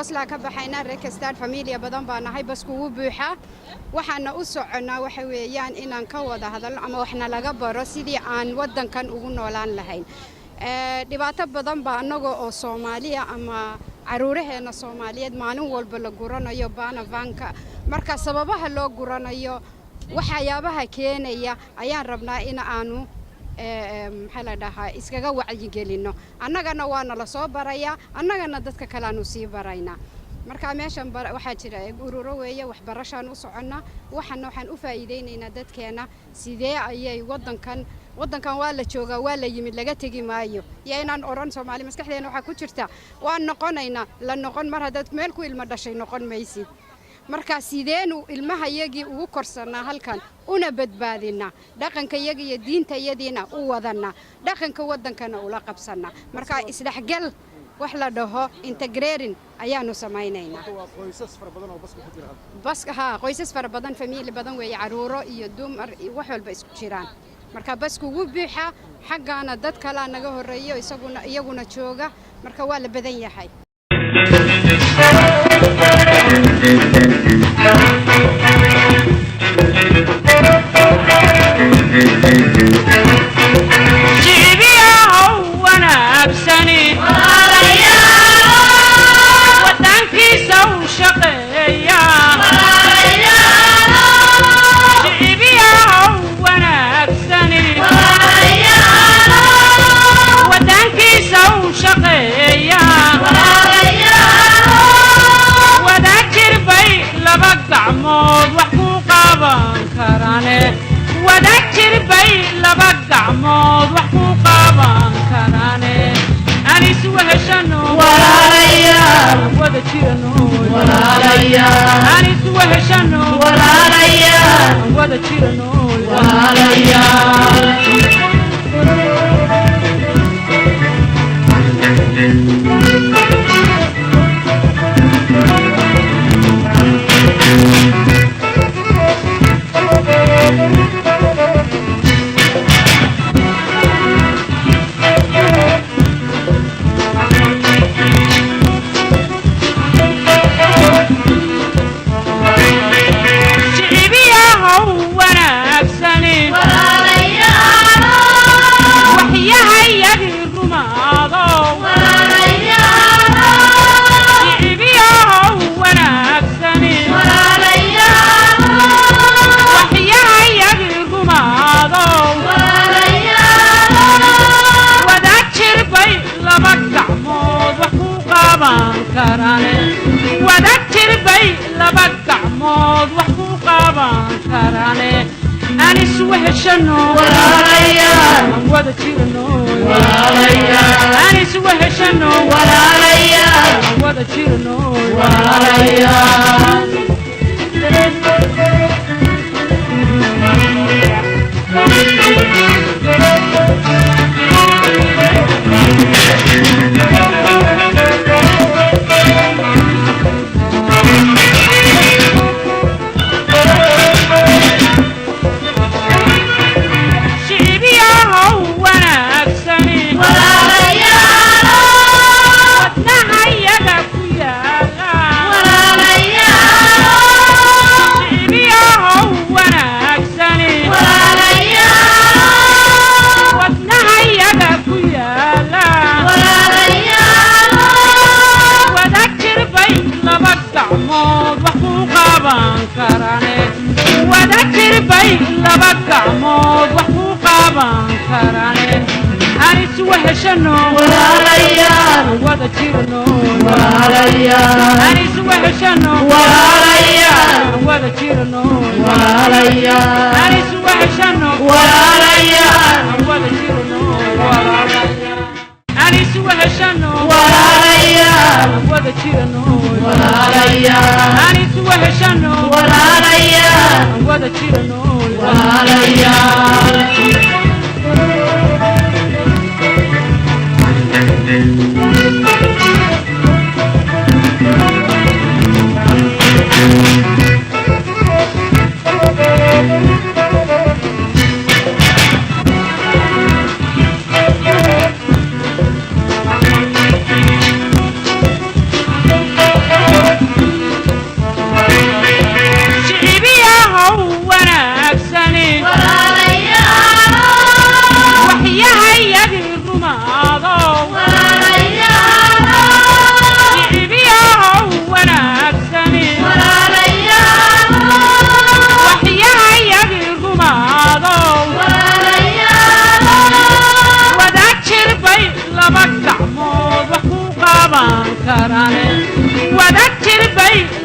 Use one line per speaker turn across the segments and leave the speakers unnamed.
أصلاً كبحينا ريكستار فاميليا بدن بانهاي بس كوو بوحة وحنا أسعنا وحويان إن نكوّد هذا أما وحنا لجبر سيدي عن ودن كان أقولنا ولان لهين دبعت بدن بانجو الصومالية أما عروره إن الصومالية ما نقول بالجورانا يبانا فانكا مركز سببها اللو جورانا يو وحيابها كينيا أيان ربنا إن أنو maxaa dhahaa iskaga wacyi gelino annagana waana la soo baraya annagana dadka kale aanu sii barayna marka meeshan waxa jira ururo weeye waxbarashaan u soconna waxaan u faa'iideynaynaa dadkeena sidee ayay wadankan waa la joogaa waa la yimid laga tagi maayo inaan oran Soomaali maskaxdeena waxa ku jirta waan noqonaynaa la noqon mar hadad meel ku ilmo dhashay noqon maysid marka sideenu ilmaha yagi ugu korsanaa halkan una badbaadina dhaqanka yaga iyo diinta yadiina u wadana dhaqanka wadankana ula qabsana marka isdhaxgal wax la dhaho integrating ayaanu sameeynayna qoysas fara badan oo qoysas fara badan family badan way caruuro iyo dumar wax walba isku jiraan marka bas kugu buuxa xaqana dad kala naga horeeyo iyaguna jooga marka waa la badan yahay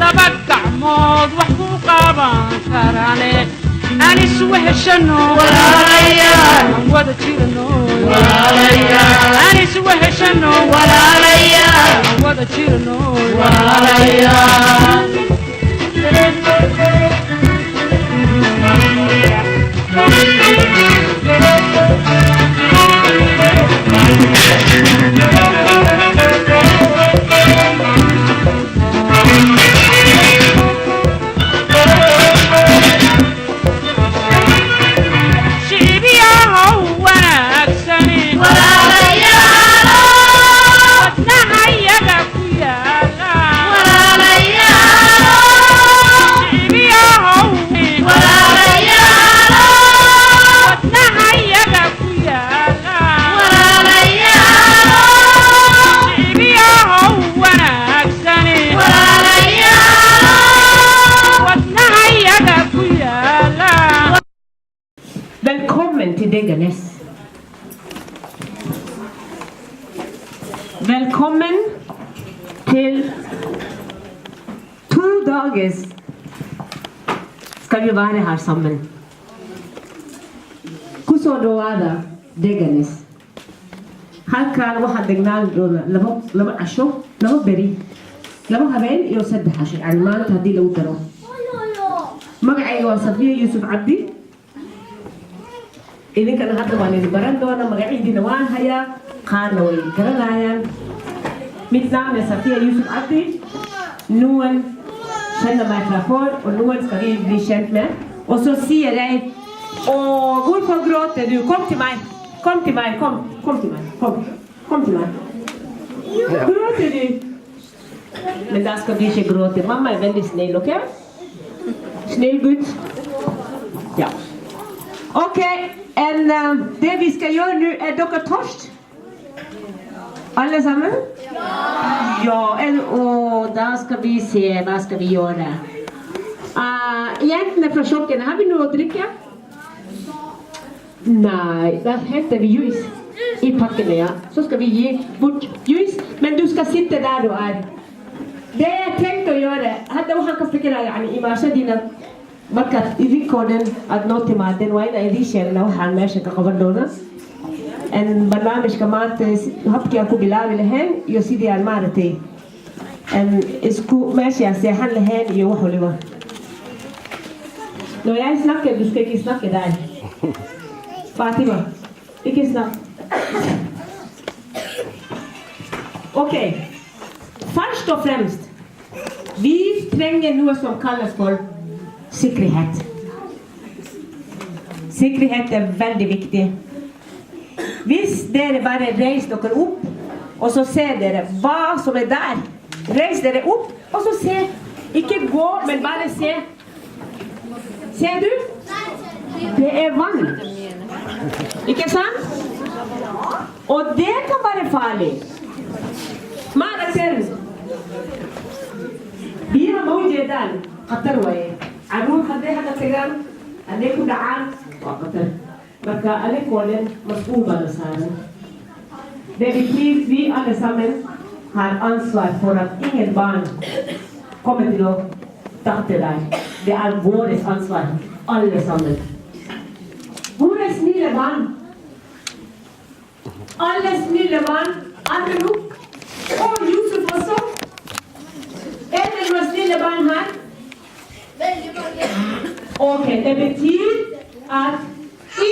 laba gacmood wax ku qaban karane aan isweheshano walaalayaal aan wada jirano walaalayaal aan isweheshano walaalayaal aan wada jirano walaalayaal
Välkommen till Degernes. Välkommen till 2 dagar ska vi vara här sammen. Kusoo dhawaada Degernes. halkaan waxaan degnaan doona laba casho laba beri laba habeen iyo 3 casho yani maanta haddii lagu daro magacayga waa Safiya Yuusuf Cabdi idinkana hadda waan idin baran doona magaciidiina waan hayaa qaarna way garanayaan mitt namn är Safiya Yuusuf Abdi Noen känner mikrofon och Noen ska vi bli känd med och så säger jag åh varför gråter du kom till mig kom till mig kom till mig kom till mig gråter du men där ska vi inte gråta mamma är väldigt snäll okej snäll gud ja okej det vi ska göra nu är dere torst allesammen ja och där ska vi se vad ska vi göra egentligen från chocken har vi något att dricka nej där hämtar vi ljus i packen ja så ska vi ge bort ljus men du ska sitta där du är det jag tänkte att göra hade han kan fikra يعني إماشة دينا markaad idinkoodhan aada noo timaadeen waa inaan idiin sheegna waxaan meesha ka qaban doona barnaamijka maanta habkii aan ku bilaabi lahayn iyo sidii aan maaragtay isku meeshii aan seexan lahayn iyo wax waliba nooyaa snakke du ska ikke snakke der Fatima ikke snakke okej först och främst vi tränger något som kallas för säkerhet. Säkerhet är väldigt viktigt. Hvis dere bara reis dere upp och så ser dere vad som är där. Reis dere upp och så se. Inte gå men bara se. Ser du? Det är vann. Inte sant? Och det kan vara farligt. Mara ser. Vi har موجودان خطر وين عروض هذا تجار عليكم دعان وقتل marka alikolen mas'ul balasan det betyder vi allesammen har ansvar för att ingen barn kommer till att ta det där det är vårt ansvar allesammen våra snälla barn alla snälla barn Andrew och Josef också eller några snälla barn här okej, det betyder att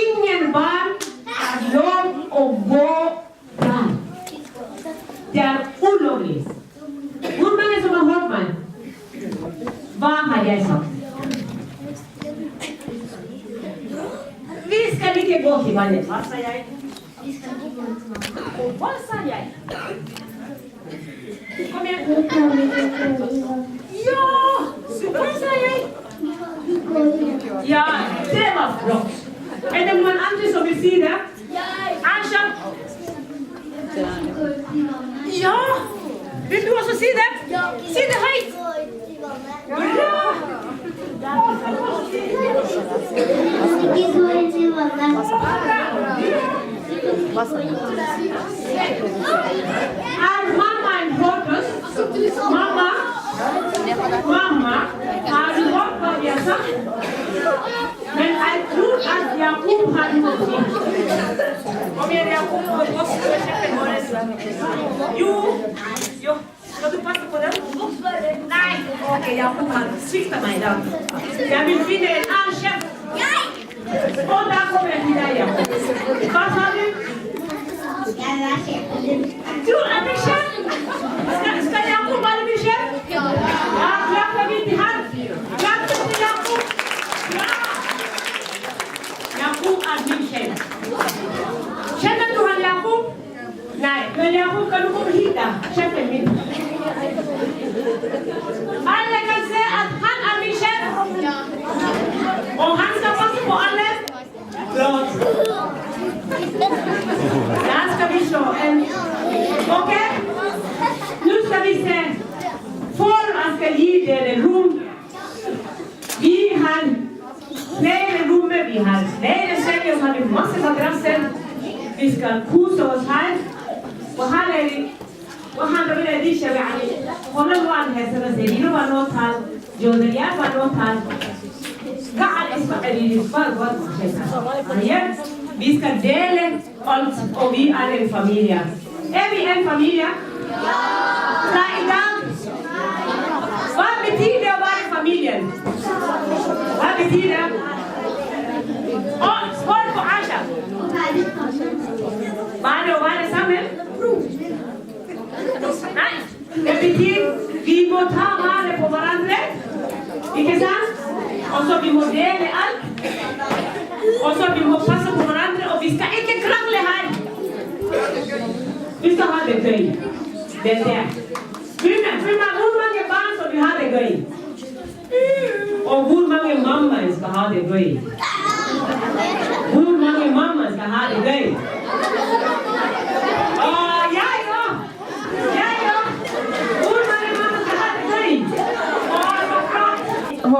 ingen barn har lov att gå där. Det är olovligt. Hur många som har hört mig? Vad har jag sagt? Vi ska inte gå till vattnet. Vad sa jag? Vad sa jag? Kom igen. Ja! Vad sa jag? Ja, det var flott. Är det någon annan som vill se det? Asha? Ja! Vill du också se det? Se det höjt! Bra! Är mamma en fokus? Mamma? Mamma, har du hört vad vi har sagt? Men jag tror att Jakob har någonting. Om jag Jakob på oss så Jo. Ska du passa på den? Nej. Okej, Jakob har sviktat mig då. Jag vill finna en annan chef. Och där kommer jag till dig, Jakob. Vad sa du? Du är min chef? Ska Jakob vara min chef? Ja, klappar vi till hand. Klappar till Jakob. Ja! Jakob är min chef. Känner du han Jakob? Nej, men Jakob kan du komma hit där. Chefen min. Alla kan se att han är min chef. Och han ska passa på alla. Bra. Där ska vi slå en. Okej? Nu ska vi se. För ska ge er en rum. Vi har flera rum. Vi har flera sängar. Vi har en massa madrasser. Vi ska kusa oss här. وهذا من الديشة يعني هنا الوان هسه زين ونوتال جودريات ونوتال قاعد اسمع الفرق والشيء vi ska dela allt och vi är en familj. Är vi en familj? Ja! Idag? Vad betyder det att vara familjen? Vad betyder det? Spår på Asha. Vad är det samma? Nej, det betyder vi må ta vara på varandra. Inte sant? Och så vi må dela allt. Och så vi må passa på varandra och vi ska inte krångla här. Vi ska ha det gøy. Det är det. Hur många barn som vi har det gøy? Och hur många mammor ska ha det gøy? Hur många mammor ska ha det gøy?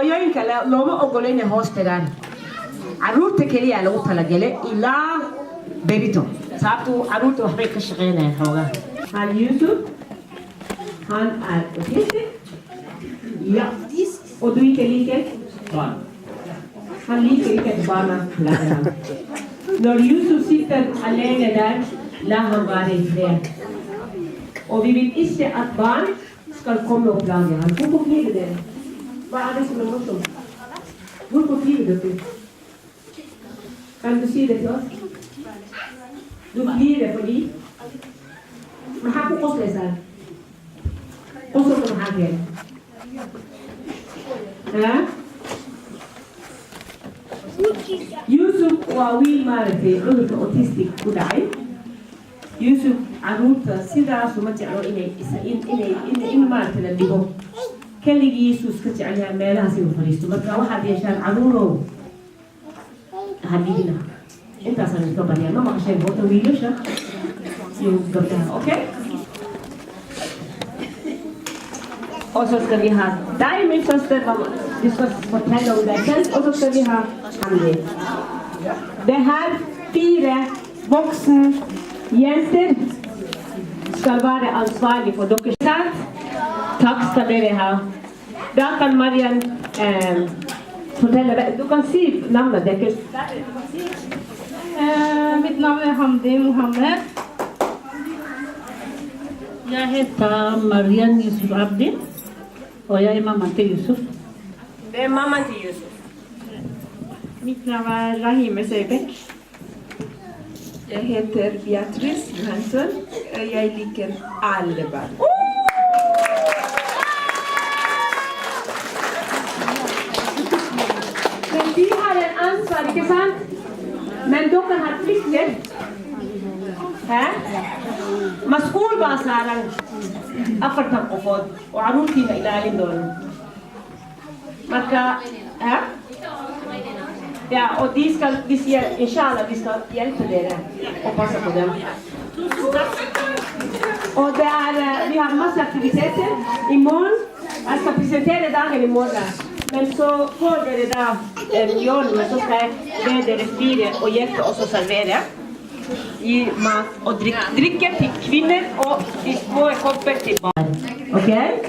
hooyooyinka looma ogolo inay hoos tagaan caruurta keliya lagu talagalay ilaa berito sababtu caruurta waxbay ka shaqeynayaan xoogaa han Yusuf han är autistisk ja och du inte lika barn han lika barnen läraren när Yusuf sitter alene där lär han vara i fred och vi vill inte att barn ska komma och plaga han får på kniven det. Vad är det som är morsomt? Hvorfor flirer du? Kan du si det til oss? Du flirer fordi? Men her på oss leser. Og så kommer her til. Ja? Yusuf waa wiil maaragtay cudurka autistic ku dhacay. Yusuf caruurta sidaas uma jeclo in maaragtay la dhigo. كلي يسوس كتعليها مالها سيو فريستو مركا واحد يشان عذورو هدينا انت اصلا تقبل يا ماما عشان بوتو ويلوشا يو قبلها اوكي och så ska vi ha dig min syster vi ska fortsätta om det sen och så ska vi ha Annie det här 4 vuxna jenter ska vara ansvariga för dokumentation. Tack ska ni ha. Där kan Marianne fortälla. Du kan se namnet.
Mitt namn är Hamdi Mohammed.
Jag heter Marianne Yusuf Abdi och jag är mamma till Yusuf.
Det är mamman till Yusuf.
Mitt namn är Rahime Seibek.
Jag heter Beatrice Johansson. Jag liker alla barn.
Men vi har en ansvar, inte sant? Men de kan ha plikter. مسؤول بأسرار أفرتم أفضل وعروتي إلى عندهم. مركا ja, och de ska, inshallah, vi ska hjälpa er och passa på dem. Och det är, vi har massa aktiviteter imorgon. Jag ska presentera dagen imorgon. Men så får det där miljoner så ska jag be er fira och hjälpa oss att servera. Ge mat och dricka till kvinnor och i små koppar till barn. Okej?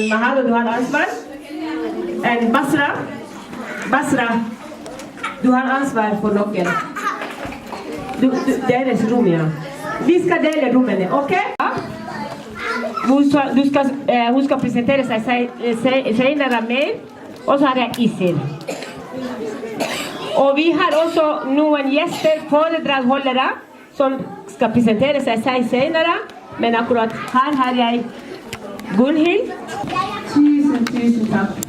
Mahalo, du har ansvar. Basra, du har ansvar for noen. Deres rom, ja. Vi skal dele rommene, ok? Hun skal presentere seg senere mer, og så har jeg Isil. Og vi har også noen gjester, foredragholdere, som skal presentere seg senere, men akkurat her har jeg Gunhild. Tusen takk.